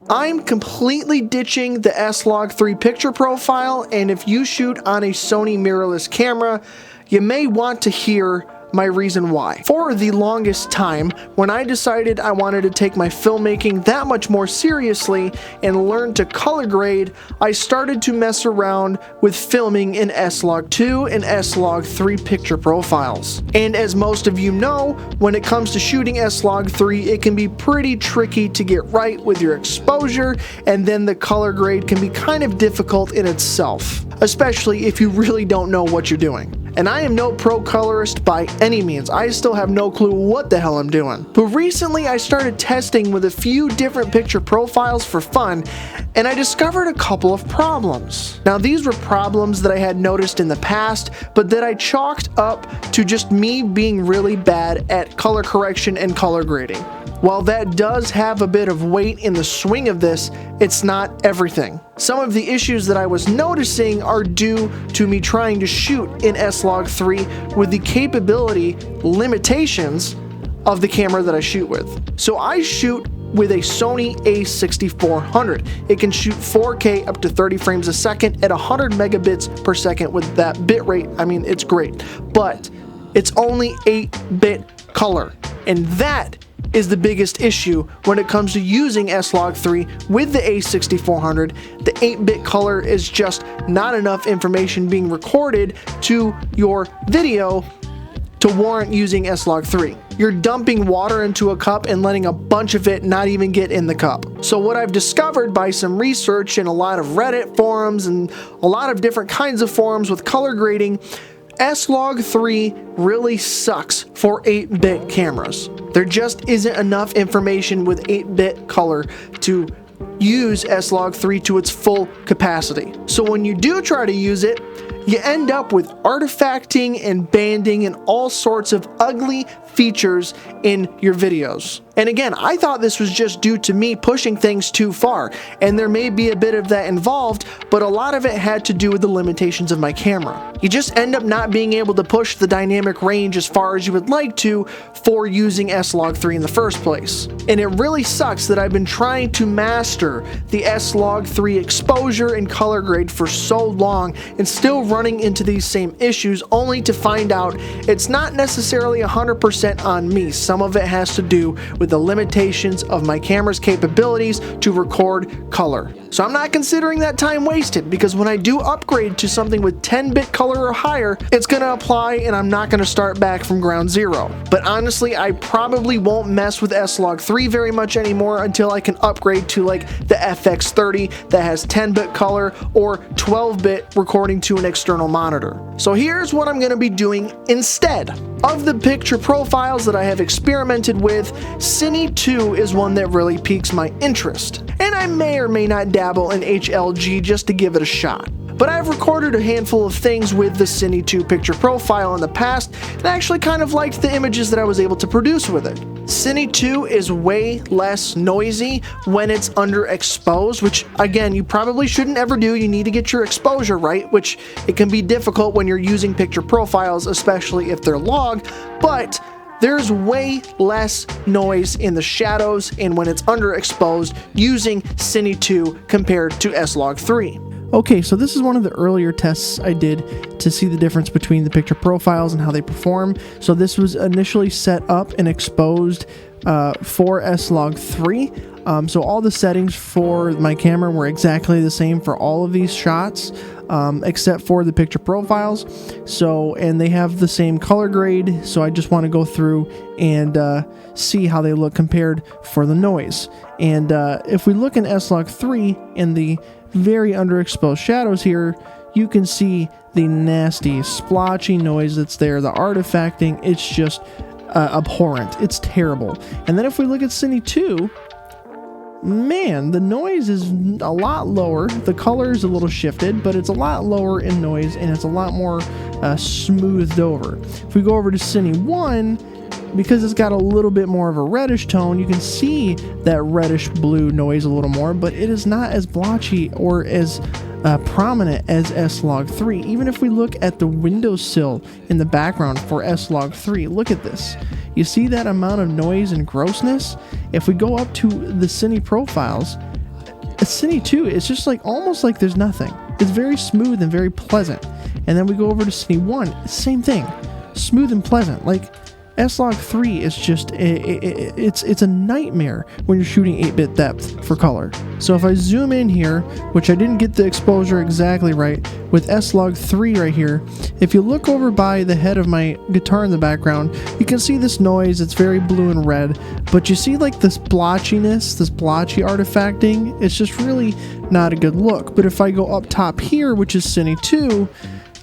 I'm completely ditching the S-Log3 picture profile, and if you shoot on a Sony mirrorless camera, you may want to hear my reason why. For the longest time, when I decided I wanted to take my filmmaking that much more seriously and learn to color grade, I started to mess around with filming in S-Log2 and S-Log3 picture profiles. And as most of you know, when it comes to shooting S-Log3, it can be pretty tricky to get right with your exposure, and then the color grade can be kind of difficult in itself, especially if you really don't know what you're doing. And I am no pro colorist by any means. I still have no clue what the hell I'm doing. But recently I started testing with a few different picture profiles for fun, and I discovered a couple of problems. Now these were problems that I had noticed in the past, but that I chalked up to just me being really bad at color correction and color grading. While that does have a bit of weight in the swing of this, it's not everything. Some of the issues that I was noticing are due to me trying to shoot in S-Log3 with the capability limitations of the camera that I shoot with. So I shoot with a Sony a6400. It can shoot 4K up to 30 frames a second at 100 megabits per second with that bit rate. I mean, it's great, but it's only 8-bit color, and that is the biggest issue when it comes to using S-Log3 with the a6400. The 8-bit color is just not enough information being recorded to your video to warrant using S-Log3. You're dumping water into a cup and letting a bunch of it not even get in the cup. So what I've discovered by some research in a lot of Reddit forums and a lot of different kinds of forums with color grading, S-Log3 really sucks for 8-bit cameras. There just isn't enough information with 8-bit color to use S-Log3 to its full capacity. So when you do try to use it, you end up with artifacting and banding and all sorts of ugly features in your videos. And again, I thought this was just due to me pushing things too far, and there may be a bit of that involved, but a lot of it had to do with the limitations of my camera. You just end up not being able to push the dynamic range as far as you would like to for using S-Log3 in the first place. And it really sucks that I've been trying to master the S-Log3 exposure and color grade for so long and still running into these same issues, only to find out it's not necessarily 100% on me. Some of it has to do with the limitations of my camera's capabilities to record color. So I'm not considering that time wasted, because when I do upgrade to something with 10-bit color or higher, it's going to apply and I'm not going to start back from ground zero. But honestly, I probably won't mess with S-Log3 very much anymore until I can upgrade to like the FX30 that has 10-bit color or 12-bit recording to an external monitor. So here's what I'm going to be doing instead. Of the picture profiles that I have experimented with, Cine 2 is one that really piques my interest, and I may or may not dabble in HLG just to give it a shot. But I've recorded a handful of things with the Cine 2 picture profile in the past, and I actually kind of liked the images that I was able to produce with it. Cine 2 is way less noisy when it's underexposed, which again, you probably shouldn't ever do. You need to get your exposure right, which it can be difficult when you're using picture profiles, especially if they're log, but there's way less noise in the shadows and when it's underexposed using Cine 2 compared to S-Log3. Okay, so this is one of the earlier tests I did to see the difference between the picture profiles and how they perform. So this was initially set up and exposed for S-Log3. So all the settings for my camera were exactly the same for all of these shots, except for the picture profiles. So, and they have the same color grade, so I just want to go through and see how they look compared for the noise. And if we look in S-Log3 in the very underexposed shadows here, you can see the nasty splotchy noise that's there, the artifacting. It's just abhorrent. It's terrible. And then if we look at Cine 2, man, the noise is a lot lower. The color is a little shifted, but it's a lot lower in noise and it's a lot more smoothed over. If we go over to Cine 1, because it's got a little bit more of a reddish tone, you can see that reddish blue noise a little more, but it is not as blotchy or as prominent as S-Log3. Even if we look at the windowsill in the background for S-Log3, look at this. You see that amount of noise and grossness? If we go up to the Cine profiles, Cine 2, it's just like almost like there's nothing. It's very smooth and very pleasant. And then we go over to Cine 1, same thing, smooth and pleasant. Like S-Log3 is just it's a nightmare when you're shooting 8-bit depth for color. So if I zoom in here, which I didn't get the exposure exactly right, with S-Log3 right here, if you look over by the head of my guitar in the background, you can see this noise. It's very blue and red, but you see like this blotchiness, this blotchy artifacting. It's just really not a good look. But if I go up top here, which is Cine 2,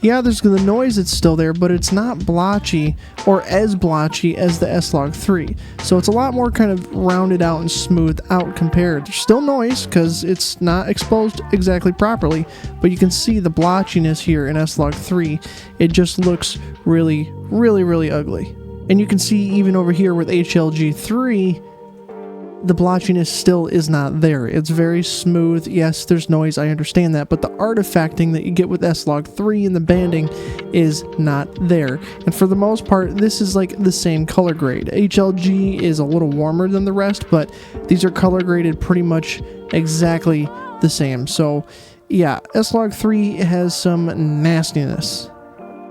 yeah, there's the noise that's still there, but it's not blotchy or as blotchy as the S-Log3. So it's a lot more kind of rounded out and smoothed out compared. There's still noise because it's not exposed exactly properly, but you can see the blotchiness here in S-Log3. It just looks really, really, really ugly. And you can see even over here with HLG3, the blotchiness still is not there. It's very smooth. Yes, there's noise, I understand that, but the artifacting that you get with S-Log3 and the banding is not there. And for the most part, this is like the same color grade. HLG is a little warmer than the rest, but these are color graded pretty much exactly the same. So yeah, S-Log3 has some nastiness.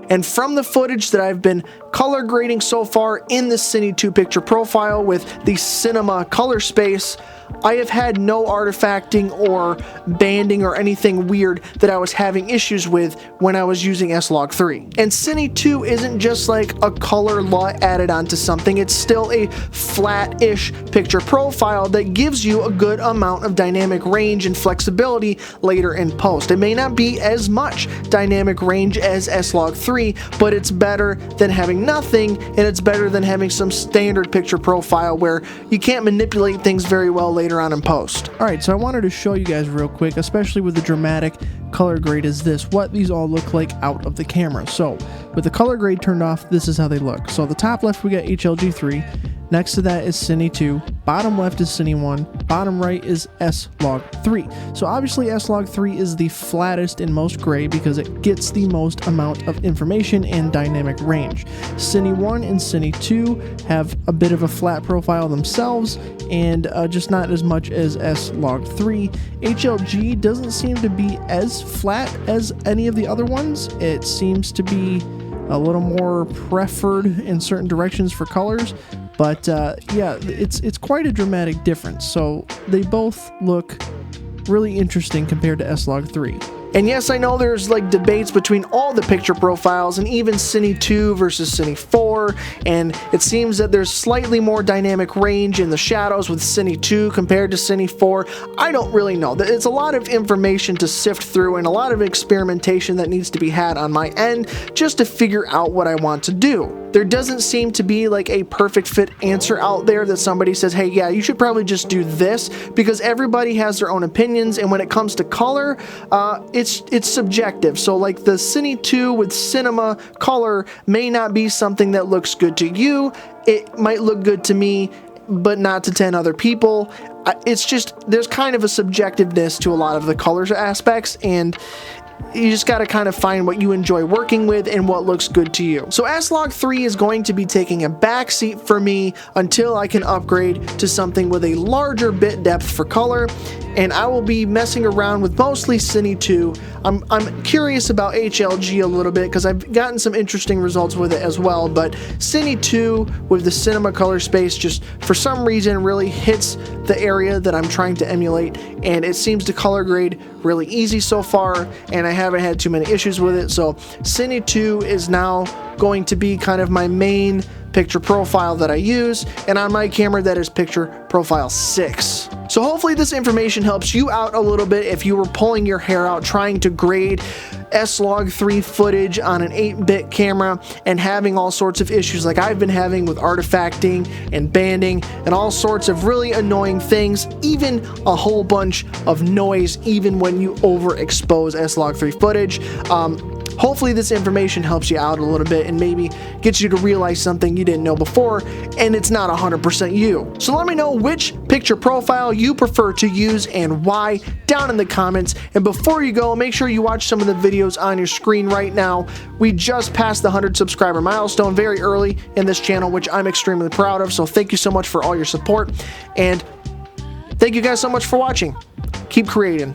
And from the footage that I've been color grading so far in the Cine 2 picture profile with the cinema color space, I have had no artifacting or banding or anything weird that I was having issues with when I was using S-Log3. And Cine 2 isn't just like a color LUT added onto something, it's still a flat-ish picture profile that gives you a good amount of dynamic range and flexibility later in post. It may not be as much dynamic range as S-Log3, but it's better than having nothing, and it's better than having some standard picture profile where you can't manipulate things very well later on in post. Alright, so I wanted to show you guys real quick, especially with the dramatic color grade is this, what these all look like out of the camera. So with the color grade turned off, this is how they look. So the top left we got HLG3, next to that is Cine 2, bottom left is Cine 1, bottom right is S-Log3. So obviously S-Log3 is the flattest and most gray because it gets the most amount of information and dynamic range. Cine 1 and Cine 2 have a bit of a flat profile themselves and just not as much as S-Log3. HLG doesn't seem to be as flat as any of the other ones. It seems to be a little more preferred in certain directions for colors, but yeah, it's quite a dramatic difference. So they both look really interesting compared to S-Log3. And yes, I know there's like debates between all the picture profiles and even Cine 2 versus Cine 4, and it seems that there's slightly more dynamic range in the shadows with Cine 2 compared to Cine 4. I don't really know. It's a lot of information to sift through and a lot of experimentation that needs to be had on my end just to figure out what I want to do. There doesn't seem to be like a perfect fit answer out there that somebody says, hey, yeah, you should probably just do this, because everybody has their own opinions, and when it comes to color, it's subjective. So like the Cine 2 with cinema color may not be something that looks good to you. It might look good to me, but not to 10 other people. It's just, there's kind of a subjectiveness to a lot of the colors aspects, and you just got to kind of find what you enjoy working with and what looks good to you. So S-Log3 is going to be taking a backseat for me until I can upgrade to something with a larger bit depth for color, and I will be messing around with mostly Cine 2. I'm curious about HLG a little bit because I've gotten some interesting results with it as well, but Cine 2 with the cinema color space just for some reason really hits the area that I'm trying to emulate, and it seems to color grade really easy so far, and I haven't had too many issues with it. So Cine 2 is now going to be kind of my main picture profile that I use, and on my camera that is picture profile 6. So hopefully this information helps you out a little bit if you were pulling your hair out trying to grade S-Log3 footage on an 8-bit camera and having all sorts of issues like I've been having with artifacting and banding and all sorts of really annoying things, even a whole bunch of noise even when you overexpose S-Log3 footage. Hopefully this information helps you out a little bit and maybe gets you to realize something you didn't know before, and it's not 100% you. So let me know which picture profile you prefer to use and why down in the comments. And before you go, make sure you watch some of the videos on your screen right now. We just passed the 100 subscriber milestone very early in this channel, which I'm extremely proud of. So thank you so much for all your support, and thank you guys so much for watching. Keep creating.